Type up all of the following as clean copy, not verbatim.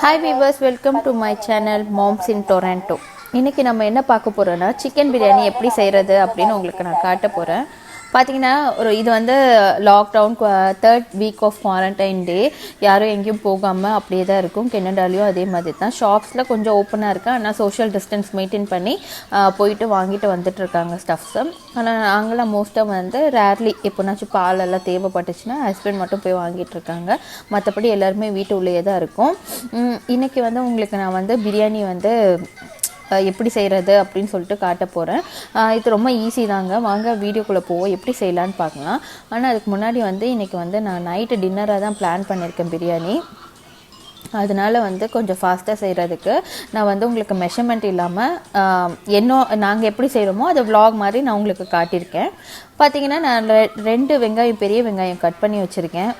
Hi viewers, welcome to my channel Moms in Toronto. இன்னைக்கு நம்ம என்ன பார்க்க போறோம்னா சிக்கன் பிரியாணி எப்படி செய்யறது அப்படினு உங்களுக்கு நான் காட்ட போறேன். பாத்தீங்கன்னா இது வந்து lockdown 3rd week of quarantine day. யாரும் எங்கேயும் போகாம அப்படியே தான் இருக்கும். கனடாலயும் அதே மாதிரி தான். ஷாப்ஸ்ல கொஞ்சம் ஓப்பனா இருக்கு. ஆனா சோஷியல் டிஸ்டன்ஸ் மெயின்டைன் பண்ணி போயிட்டு வாங்கிட்டு வந்துட்டு இருக்காங்க ஸ்டஃப்ஸ். ஆனா நாங்கலாம் மோஸ்டா வந்து ரேர்லி எப்போனாச்சும் பால் எல்லாம் தேவைப்பட்டுச்சுன்னா ஹஸ்பண்ட் மட்டும் போய் வாங்கிட்டு இருக்காங்க. மற்றபடி எல்லாருமே வீட்டு உள்ளே தான் இருக்கும். இன்னைக்கு வந்து உங்களுக்கு நான் வந்து பிரியாணி வந்து எப்படி செய்கிறது அப்படின்னு சொல்லிட்டு காட்ட போகிறேன். இது ரொம்ப ஈஸி தாங்க. வாங்க வீடியோக்குள்ளே போவோம், எப்படி செய்யலான்னு பார்க்கலாம். ஆனால் அதுக்கு முன்னாடி வந்து இன்றைக்கி வந்து நான் நைட்டு டின்னராக தான் பிளான் பண்ணியிருக்கேன் பிரியாணி. அதனால் வந்து கொஞ்சம் ஃபாஸ்ட்டாக செய்கிறதுக்கு நான் வந்து உங்களுக்கு மெஷர்மெண்ட் இல்லாமல் நாங்கள் எப்படி செய்கிறோமோ அதை விலாக் மாதிரி நான் உங்களுக்கு காட்டியிருக்கேன். பார்த்தீங்கன்னா நான் 2 வெங்காயம் பெரிய வெங்காயம் கட் பண்ணி வச்சுருக்கேன்.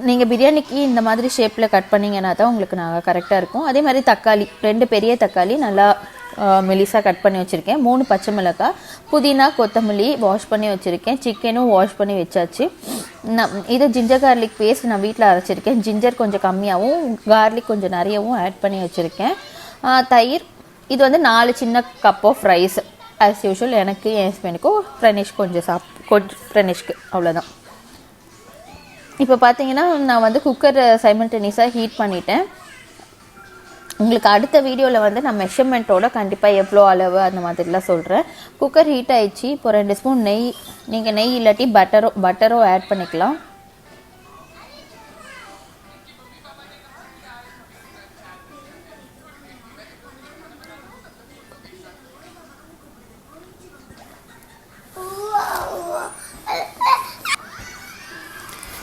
நீங்கள் பிரியாணிக்கு இந்த மாதிரி ஷேப்பில் கட் பண்ணிங்கன்னா தான் உங்களுக்கு நாங்கள் கரெக்டாக இருக்கும். அதே மாதிரி தக்காளி 2 பெரிய தக்காளி நல்லா மெலிசாக கட் பண்ணி வச்சுருக்கேன். 3 பச்சை மிளகாய், புதினா, கொத்தமல்லி வாஷ் பண்ணி வச்சுருக்கேன். சிக்கனும் வாஷ் பண்ணி வச்சாச்சு. இது ஜிஞ்சர் கார்லிக் பேஸ்ட் நான் வீட்டில் அரைச்சிருக்கேன். ஜிஞ்சர் கொஞ்சம் கம்மியாகவும் கார்லிக் கொஞ்சம் நிறையவும் ஆட் பண்ணி வச்சுருக்கேன். தயிர், இது வந்து 4 சின்ன cup of rice as usual. எனக்கு என் ஹஸ்பண்டுக்கும் ஃப்ரெனிஷ்க்கு கொஞ்சம் ஃப்ரெனிஷ்க்கு அவ்வளோதான். இப்போ பார்த்தீங்கன்னா நான் வந்து குக்கர் சைமல்டேனியஸாக ஹீட் பண்ணிட்டேன். உங்களுக்கு அடுத்த வீடியோவில் வந்து நான் மெஷர்மெண்ட்டோட கண்டிப்பாக எவ்வளோ அளவு அந்த மாதிரிலாம் சொல்கிறேன். குக்கர் ஹீட் ஆயிடுச்சு. இப்போ 2 ஸ்பூன் நெய், நீங்கள் நெய் இல்லாட்டி பட்டரோ ஆட் பண்ணிக்கலாம்.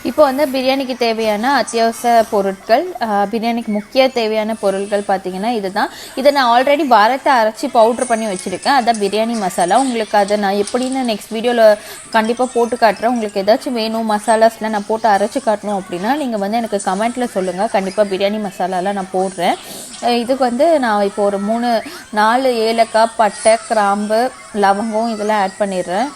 இப்போ வந்து பிரியாணிக்கு தேவையான அத்தியாவசிய பொருட்கள், பிரியாணிக்கு முக்கிய தேவையான பொருட்கள் பார்த்தீங்கன்னா இதுதான். இதை நான் ஆல்ரெடி பாரத்தை அரைச்சி பவுட்ரு பண்ணி வச்சுருக்கேன். அதான் பிரியாணி மசாலா. உங்களுக்கு அதை நான் எப்படின்னு நெக்ஸ்ட் வீடியோவில் கண்டிப்பாக போட்டு காட்டுறேன். உங்களுக்கு ஏதாச்சும் வேணும் மசாலாஸ்லாம் நான் போட்டு அரைச்சி காட்டணும் அப்படின்னா நீங்கள் வந்து எனக்கு கமெண்ட்டில் சொல்லுங்கள். கண்டிப்பாக பிரியாணி மசாலாலாம் நான் போடுறேன். இதுக்கு வந்து நான் இப்போ ஒரு 4 ஏலக்காய், பட்டை, கிராம்பு, லவங்கம் இதெல்லாம் ஆட் பண்ணிடுறேன்.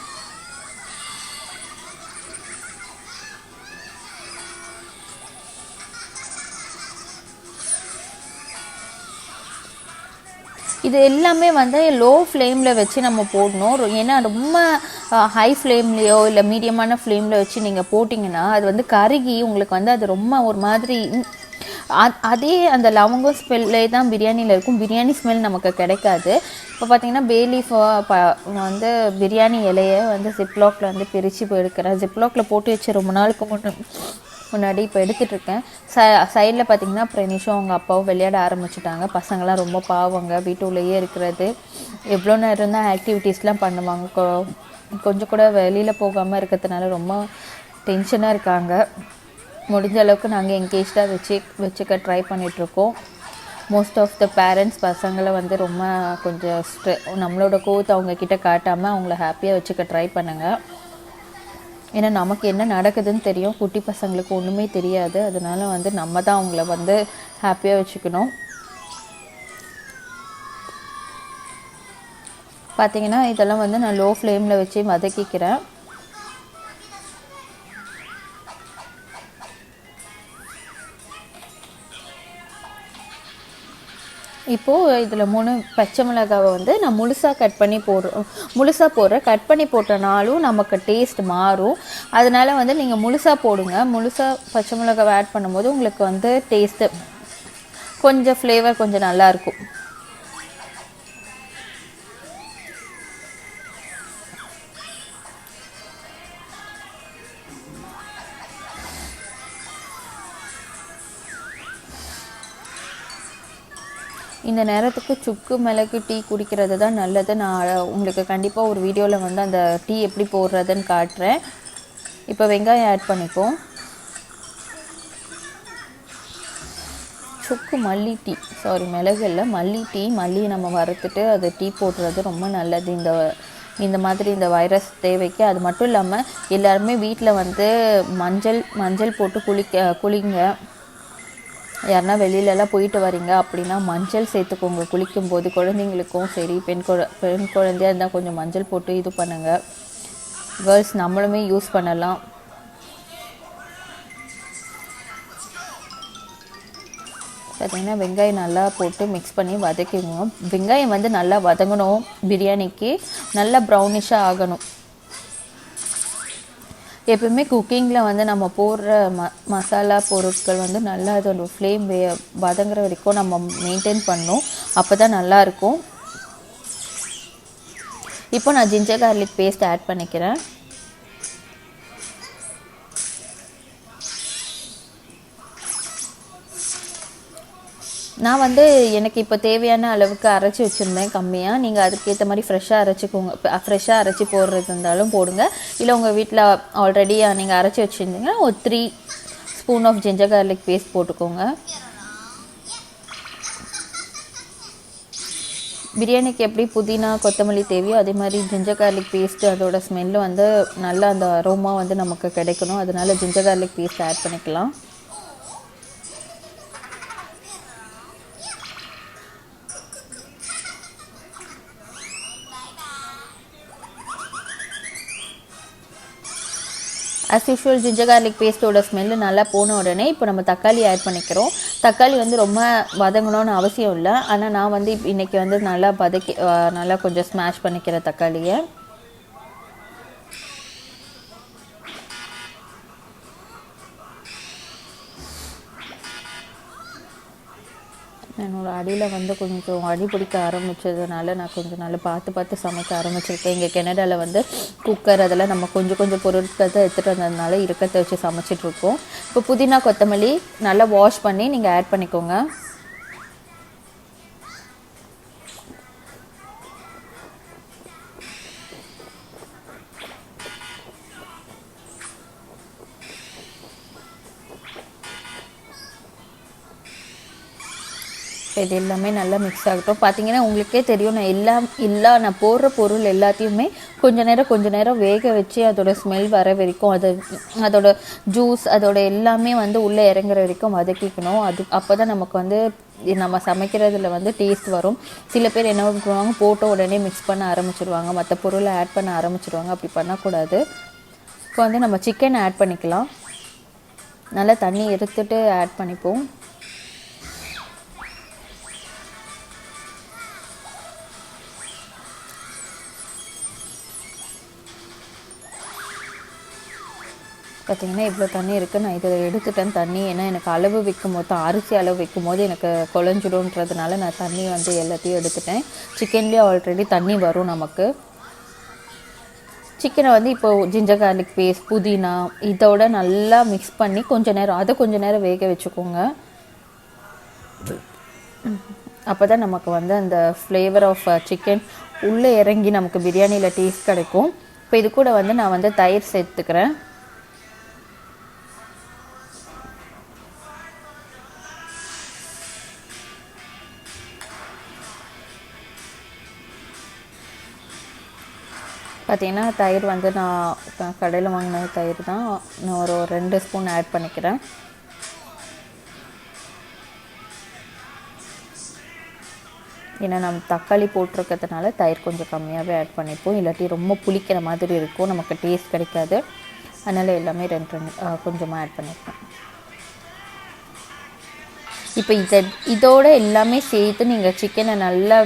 இது எல்லாமே வந்து லோ ஃப்ளேமில் வச்சு நம்ம போடணும். ஏன்னா ரொம்ப ஹை ஃப்ளேம்லேயோ இல்லை மீடியமான ஃப்ளேமில் வச்சு நீங்கள் போட்டிங்கன்னா அது வந்து கருகி உங்களுக்கு வந்து அது ரொம்ப ஒரு மாதிரி அதே அந்த லவங்கம் ஸ்மெல்லே தான் பிரியாணியில் இருக்கும். பிரியாணி ஸ்மெல் நமக்கு கிடைக்காது. இப்போ பார்த்தீங்கன்னா பேலீஃப் வந்து பிரியாணி இலையை வந்து ஜிப்லாக்கில் வந்து பிரித்து எடுக்கிறேன். ஜிப்லாக்கில் போட்டு வச்சு ரொம்ப நாளுக்கு முன்னாடி இப்போ எடுத்துகிட்ருக்கேன். சைடில் பார்த்திங்கன்னா ப்ரெனிஷும் அவங்க அப்பாவும் விளையாட ஆரம்பிச்சிட்டாங்க. பசங்களாம் ரொம்ப பாவங்க, வீட்டுள்ளேயே இருக்கிறது. எவ்வளோ நேரம் தான் ஆக்டிவிட்டீஸ்லாம் பண்ணுவாங்க. கொஞ்சம் கூட வெளியில் போகாமல் இருக்கிறதுனால ரொம்ப டென்ஷனாக இருக்காங்க. முடிஞ்ச அளவுக்கு நாங்கள் என்கேஜ்டாக வச்சுக்க ட்ரை பண்ணிகிட்ருக்கோம். மோஸ்ட் ஆஃப் த பேரண்ட்ஸ் பசங்களை வந்து ரொம்ப கொஞ்சம் நம்மளோட கோவத்தை அவங்கக்கிட்ட காட்டாமல் அவங்கள ஹாப்பியாக வச்சுக்க ட்ரை பண்ணுங்கள். ஏன்னா நமக்கு என்ன நடக்குதுன்னு தெரியும், குட்டி பசங்களுக்கு ஒன்றுமே தெரியாது. அதனால வந்து நம்ம தான் அவங்கள வந்து ஹாப்பியாக வச்சுக்கணும். பார்த்தீங்கன்னா இதெல்லாம் வந்து நான் லோ ஃப்ளேமில் வச்சு வதக்கிக்கிறேன். இப்போது இதில் 3 பச்சை மிளகாவை வந்து நான் முழுசாக கட் பண்ணி போடுறேன். கட் பண்ணி போட்டனாலும் நமக்கு டேஸ்ட் மாறும். அதனால் வந்து நீங்கள் முழுசாக போடுங்க. முழுசாக பச்சை மிளகாவை ஆட் பண்ணும்போது உங்களுக்கு வந்து டேஸ்ட்டு கொஞ்சம் ஃப்ளேவர் கொஞ்சம் நல்லாயிருக்கும். இந்த நேரத்துக்கு சுக்கு மிளகு டீ குடிக்கிறது தான் நல்லது. நான் உங்களுக்கு கண்டிப்பாக ஒரு வீடியோவில் வந்து அந்த டீ எப்படி போடுறதுன்னு காட்டுறேன். இப்போ வெங்காயம் ஆட் பண்ணிப்போம். சுக்கு மல்லி டீ, மிளகு இல்லை, மல்லி டீ. மல்லியை நம்ம வறுத்துட்டு அது டீ போடுறது ரொம்ப நல்லது இந்த மாதிரி இந்த வைரஸ் தேவைக்கு. அது மட்டும் இல்லாமல் எல்லாருமே வீட்டில் வந்து மஞ்சள் போட்டு குளிங்க. யாருன்னா வெளியிலலாம் போயிட்டு வரீங்க அப்படின்னா மஞ்சள் சேர்த்துக்கோங்க குளிக்கும்போது. குழந்தைங்களுக்கும் சரி, பெண் குழந்தையாக இருந்தால் கொஞ்சம் மஞ்சள் போட்டு இது பண்ணுங்கள். கேர்ள்ஸ் நம்மளுமே யூஸ் பண்ணலாம். பார்த்திங்கன்னா வெங்காயம் நல்லா போட்டு மிக்ஸ் பண்ணி வதக்கிடுவோம். வெங்காயம் வந்து நல்லா வதங்கணும், பிரியாணிக்கு நல்லா ப்ரௌனிஷாக ஆகணும். எப்பவுமே குக்கிங்கில் வந்து நம்ம போடுற மசாலா பொருட்கள் வந்து நல்லா அதோட ஃப்ளேம் வதங்குற வரைக்கும் நம்ம மெயின்டைன் பண்ணணும். அப்போ தான் நல்லாயிருக்கும். இப்போ நான் ஜிஞ்சர் கார்லிக் பேஸ்ட் ஆட் பண்ணிக்கிறேன். நான் வந்து எனக்கு இப்போ தேவையான அளவுக்கு அரைச்சி வச்சுருந்தேன் கம்மியாக. நீங்கள் அதுக்கேற்ற மாதிரி ஃப்ரெஷ்ஷாக அரைச்சிக்கோங்க. ஃப்ரெஷ்ஷாக அரைச்சி போடுறது இருந்தாலும் போடுங்க. இல்லை உங்கள் வீட்டில் ஆல்ரெடி நீங்கள் அரைச்சி வச்சுருந்தீங்கன்னா ஒரு 3 spoon of ginger garlic paste போட்டுக்கோங்க. பிரியாணிக்கு எப்படி புதினா கொத்தமல்லி தேவையோ அதே மாதிரி ஜிஞ்சர் கார்லிக் பேஸ்ட்டு அதோட ஸ்மெல்லு வந்து நல்லா அந்த அரோமா வந்து நமக்கு கிடைக்கணும். அதனால ஜிஞ்சர் கார்லிக் பேஸ்ட் ஆட் பண்ணிக்கலாம். ஆஸ் யூஷுவல் ஜிஞ்சர் கார்லிக் பேஸ்ட்டோட ஸ்மெல்லு நல்லா போன உடனே இப்போ நம்ம தக்காளி ஆட் பண்ணிக்கிறோம். தக்காளி வந்து ரொம்ப வதங்கணும்னு அவசியம் இல்லை. ஆனால் நான் வந்து இன்றைக்கி வந்து நல்லா நல்லா கொஞ்சம் ஸ்மாஷ் பண்ணிக்கிறேன் தக்காளியை. என்னோடய அடியில் வந்து கொஞ்சம் அடி பிடிக்க ஆரம்பித்ததுனால நான் கொஞ்சம் நல்லா பார்த்து சமைக்க ஆரம்பிச்சிருக்கேன். இங்கே கனடாவில் வந்து குக்கர் அதெல்லாம் நம்ம கொஞ்சம் பொருட்கள் தான் எடுத்துகிட்டு வந்ததுனால இருக்கத்தை வச்சு சமைச்சிட்ருக்கோம். இப்போ புதினா கொத்தமல்லி நல்லா வாஷ் பண்ணி நீங்கள் ஆட் பண்ணிக்கோங்க. இது எல்லாமே நல்லா மிக்ஸ் ஆகட்டும். பார்த்தீங்கன்னா உங்களுக்கே தெரியும், நான் போடுற பொருள் எல்லாத்தையுமே கொஞ்ச நேரம் வேக வச்சு அதோட ஸ்மெல் வர வரைக்கும் அதோட ஜூஸ் அதோட எல்லாமே வந்து உள்ளே இறங்குற வரைக்கும் வதக்கிக்கணும். அப்போ தான் நமக்கு வந்து நம்ம சமைக்கிறதுல வந்து டேஸ்ட் வரும். சில பேர் என்ன பண்ணுவாங்க, போட்ட உடனே மிக்ஸ் பண்ண ஆரம்பிச்சிடுவாங்க, மற்ற பொருளை ஆட் பண்ண ஆரம்பிச்சிடுவாங்க. அப்படி பண்ணக்கூடாது. இப்போ வந்து நம்ம சிக்கன் ஆட் பண்ணிக்கலாம். நல்லா தண்ணி எடுத்துட்டு ஆட் பண்ணிப்போம். பார்த்திங்கன்னா இவ்வளோ தண்ணி இருக்குது. நான் இதை எடுத்துட்டேன் தண்ணி. ஏன்னா எனக்கு அளவு வைக்கும் போது அரிசி அளவு வைக்கும் போது எனக்கு குழஞ்சிடும்ன்றதுனால நான் தண்ணி வந்து எல்லாத்தையும் எடுத்துட்டேன். சிக்கன்லேயே ஆல்ரெடி தண்ணி வரும் நமக்கு. சிக்கனை வந்து இப்போது ஜிஞ்சர் கார்லிக் பேஸ்ட் புதினா இதோட நல்லா மிக்ஸ் பண்ணி கொஞ்சம் நேரம் வேக வச்சுக்கோங்க. அப்போ தான் நமக்கு வந்து அந்த ஃப்ளேவர் ஆஃப் சிக்கன் உள்ளே இறங்கி நமக்கு பிரியாணியில் டேஸ்ட் கிடைக்கும். இப்போ இது கூட வந்து நான் வந்து தயிர் சேர்த்துக்கிறேன். பார்த்திங்கன்னா தயிர் வந்து நான் கடையில் வாங்கின தயிர் தான். நான் ஒரு 2 ஸ்பூன் ஆட் பண்ணிக்கிறேன். ஏன்னா நம்ம தக்காளி போட்டிருக்கிறதுனால தயிர் கொஞ்சம் கம்மியாகவே ஆட் பண்ணிப்போம். இல்லாட்டி ரொம்ப புளிக்கிற மாதிரி இருக்கும், நமக்கு டேஸ்ட் கிடைக்காது. அதனால் எல்லாமே 2 கொஞ்சமாக ஆட் பண்ணிப்பேன். இப்போ இதோட எல்லாமே சேர்த்து நீங்கள் சிக்கனை நல்லா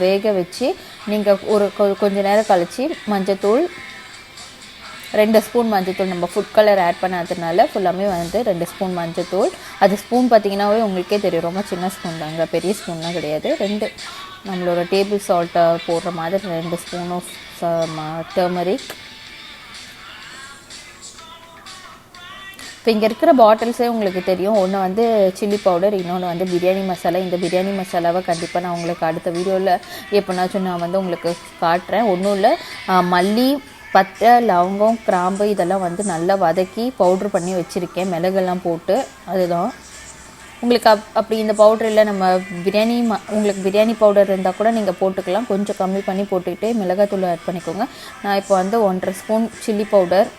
வேக வச்சு நீங்கள் ஒரு கொஞ்ச நேரம் கழித்து மஞ்சத்தூள் 2 ஸ்பூன் மஞ்சத்தூள், நம்ம ஃபுட் கலர் ஆட் பண்ணாததுனால ஃபுல்லாமே வந்து 2 ஸ்பூன் மஞ்சத்தூள். அது ஸ்பூன் பார்த்திங்கன்னாவே உங்களுக்கே தெரியும், ரொம்ப சின்ன ஸ்பூன் தாங்க, பெரிய ஸ்பூன்லாம் கிடையாது. 2 நம்மளோட டேபிள் சால்ட்டை போடுற மாதிரி 2 ஸ்பூன் ஆஃப் டர்மரிக். இப்போ இங்கே இருக்கிற பாட்டில்ஸே உங்களுக்கு தெரியும். ஒன்று வந்து சில்லி பவுடர், இன்னொன்று வந்து பிரியாணி மசாலா. இந்த பிரியாணி மசாலாவை கண்டிப்பாக நான் உங்களுக்கு அடுத்த வீடியோவில் எப்போனாச்சும் நான் வந்து உங்களுக்கு காட்டுறேன். ஒன்றும் இல்லை, மல்லி பட்டை லவங்கம் கிராம்பு இதெல்லாம் வந்து நல்லா வதக்கி பவுட்ரு பண்ணி வச்சுருக்கேன், மிளகெல்லாம் போட்டு. அதுதான் உங்களுக்கு அப்படி இந்த பவுட்ரு இல்லை, நம்ம உங்களுக்கு பிரியாணி பவுடர் இருந்தால் கூட நீங்கள் போட்டுக்கலாம். கொஞ்சம் கம்மி பண்ணி போட்டுக்கிட்டு மிளகாத்தூள் ஆட் பண்ணிக்கோங்க. நான் இப்போ வந்து 1.5 ஸ்பூன் சில்லி பவுடர்,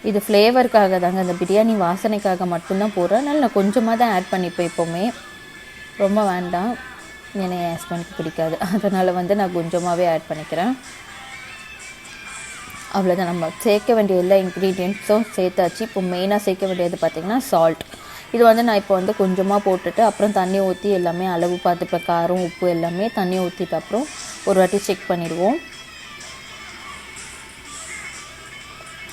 இது ஃப்ளேவருக்காக தாங்க, அந்த பிரியாணி வாசனைக்காக மட்டும்தான் போடுறேன். அதனால் நான் கொஞ்சமாக தான் ஆட் பண்ணிப்பேன் எப்போவுமே, ரொம்ப வேண்டாம், ஏன்னா என் ஹஸ்பண்டுக்கு பிடிக்காது. அதனால் வந்து நான் கொஞ்சமாகவே ஆட் பண்ணிக்கிறேன். அவ்வளோதான். நம்ம சேர்க்க வேண்டிய எல்லா இன்க்ரீடியன்ட்ஸும் சேர்த்தாச்சு. இப்போ மெயினாக சேர்க்க வேண்டியது பார்த்திங்கன்னா சால்ட். இது வந்து நான் இப்போ வந்து கொஞ்சமாக போட்டுட்டு அப்புறம் தண்ணி ஊற்றி எல்லாமே அளவு பார்த்துப்பேன். காரம் உப்பு எல்லாமே தண்ணி ஊற்றிட்டு அப்புறம் ஒரு வாட்டி செக் பண்ணிடுவோம்.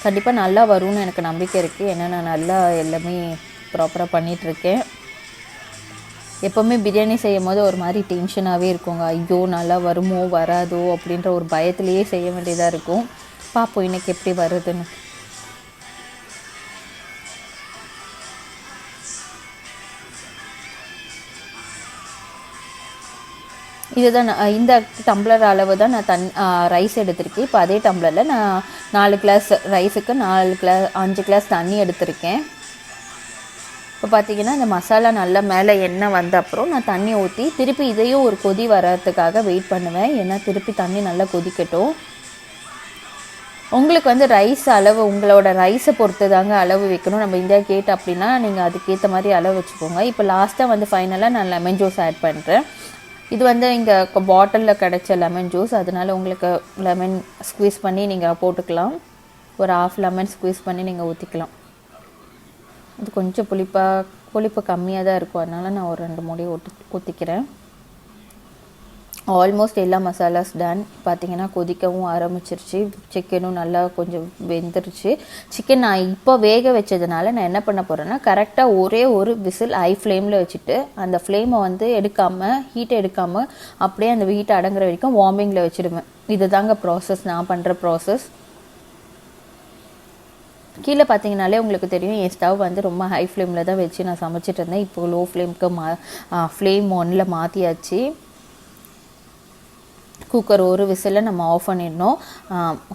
கண்டிப்பாக நல்லா வரும்னு எனக்கு நம்பிக்கை இருக்குது. ஏன்னா நான் நல்லா எல்லாமே ப்ராப்பராக பண்ணிகிட்ருக்கேன். எப்போவுமே பிரியாணி செய்யும் போது ஒரு மாதிரி டென்ஷனாகவே இருக்குங்க. ஐயோ நல்லா வருமோ வராதோ அப்படின்ற ஒரு பயத்துலேயே செய்ய வேண்டியதாக இருக்கும். பார்ப்போம் இன்றைக்கி எப்படி வருதுன்னு. இதுதான் இந்த டம்ளர் அளவு தான் நான் ரைஸ் எடுத்திருக்கேன். இப்போ அதே டம்ளரில் நான் 4 கிளாஸ் ரைஸுக்கு 5 கிளாஸ் தண்ணி எடுத்திருக்கேன். இப்போ பார்த்திங்கன்னா இந்த மசாலா நல்லா மேலே எண்ணெய் வந்த அப்புறம் நான் தண்ணி ஊற்றி திருப்பி இதையும் ஒரு கொதி வர்றதுக்காக வெயிட் பண்ணுவேன். ஏன்னா திருப்பி தண்ணி நல்லா கொதிக்கட்டும். உங்களுக்கு வந்து ரைஸ் அளவு உங்களோட ரைஸை பொறுத்து தாங்க அளவு வைக்கணும். நம்ம இந்தியா கேட் அப்படின்னா நீங்கள் அதுக்கேற்ற மாதிரி அளவு வச்சுக்கோங்க. இப்போ லாஸ்ட்டாக வந்து ஃபைனலாக நான் லெமன் ஜூஸ் ஆட் பண்ணுறேன். இது வந்து இங்கே பாட்டிலில் கிடச்ச லெமன் ஜூஸ், அதனால் உங்களுக்கு லெமன் ஸ்குவீஸ் பண்ணி நீங்கள் போட்டுக்கலாம். ஒரு 1/2 லெமன் ஸ்குவீஸ் பண்ணி நீங்கள் ஊற்றிக்கலாம். இது கொஞ்சம் புளிப்பு கம்மியாக தான் இருக்கும், அதனால் நான் ஒரு 2 மூடி ஊற்றிக்கிறேன். ஆல்மோஸ்ட் எல்லா மசாலாஸ் டன். பார்த்திங்கன்னா கொதிக்கவும் ஆரம்பிச்சிருச்சு. சிக்கனும் நல்லா கொஞ்சம் வெந்துருச்சு. சிக்கன் நான் இப்போ வேக வச்சதுனால நான் என்ன பண்ண போகிறேன்னா கரெக்டாக ஒரே ஒரு விசில் ஹை ஃப்ளேமில் வச்சுட்டு அந்த ஃப்ளேமை வந்து ஹீட்டை எடுக்காமல் அப்படியே அந்த ஹீட்டை அடங்குற வரைக்கும் வார்மிங்கில் வச்சுடுவேன். இது தாங்க ப்ராசஸ், நான் பண்ணுற ப்ராசஸ். கீழே பார்த்தீங்கனாலே உங்களுக்கு தெரியும் என் ஸ்டவ் வந்து ரொம்ப ஹை ஃப்ளேமில் தான் வச்சு நான் சமைச்சிட்டு இருந்தேன். இப்போ லோ ஃப்ளேமுக்கு ஃப்ளேம் 1ல் மாற்றியாச்சு. குக்கர் ஒரு விசிலில் நம்ம ஆஃப் பண்ணிடணும்.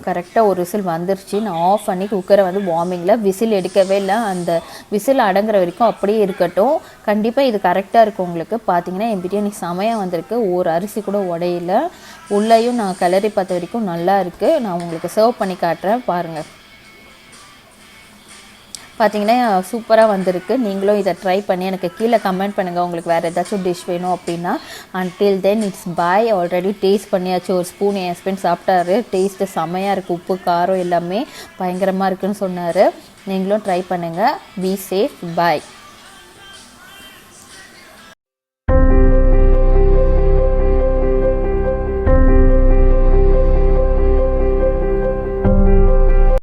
கரெக்டாக ஒரு விசில் வந்துருச்சு. நான் ஆஃப் பண்ணி குக்கரை வந்து வார்மிங்கில் விசில் எடுக்கவே இல்லை. அந்த விசில் அடங்குற வரைக்கும் அப்படியே இருக்கட்டும். கண்டிப்பாக இது கரெக்டாக இருக்கும் உங்களுக்கு. பார்த்தீங்கன்னா என் பிரியாணி செமையாக வந்திருக்கு. ஒரு அரிசி கூட உடையில. உள்ளேயும் நான் கிளறி பார்த்த வரைக்கும் நல்லா இருக்குது. நான் உங்களுக்கு சர்வ் பண்ணி காட்டுறேன் பாருங்கள். பார்த்தீங்கன்னா சூப்பராக வந்திருக்கு. நீங்களும் இதை ட்ரை பண்ணி எனக்கு கீழே கமெண்ட் பண்ணுங்கள் உங்களுக்கு வேறு ஏதாச்சும் டிஷ் வேணும் அப்படின்னா. Until then it's bye. Already taste பண்ணியாச்சு. ஒரு ஸ்பூன் என் ஹஸ்பண்ட் சாப்பிட்டாரு. டேஸ்ட்டு செம்மையாக இருக்குது. உப்பு காரம் எல்லாமே பயங்கரமாக இருக்குதுன்னு சொன்னார். நீங்களும் ட்ரை பண்ணுங்கள். Be safe. பாய்.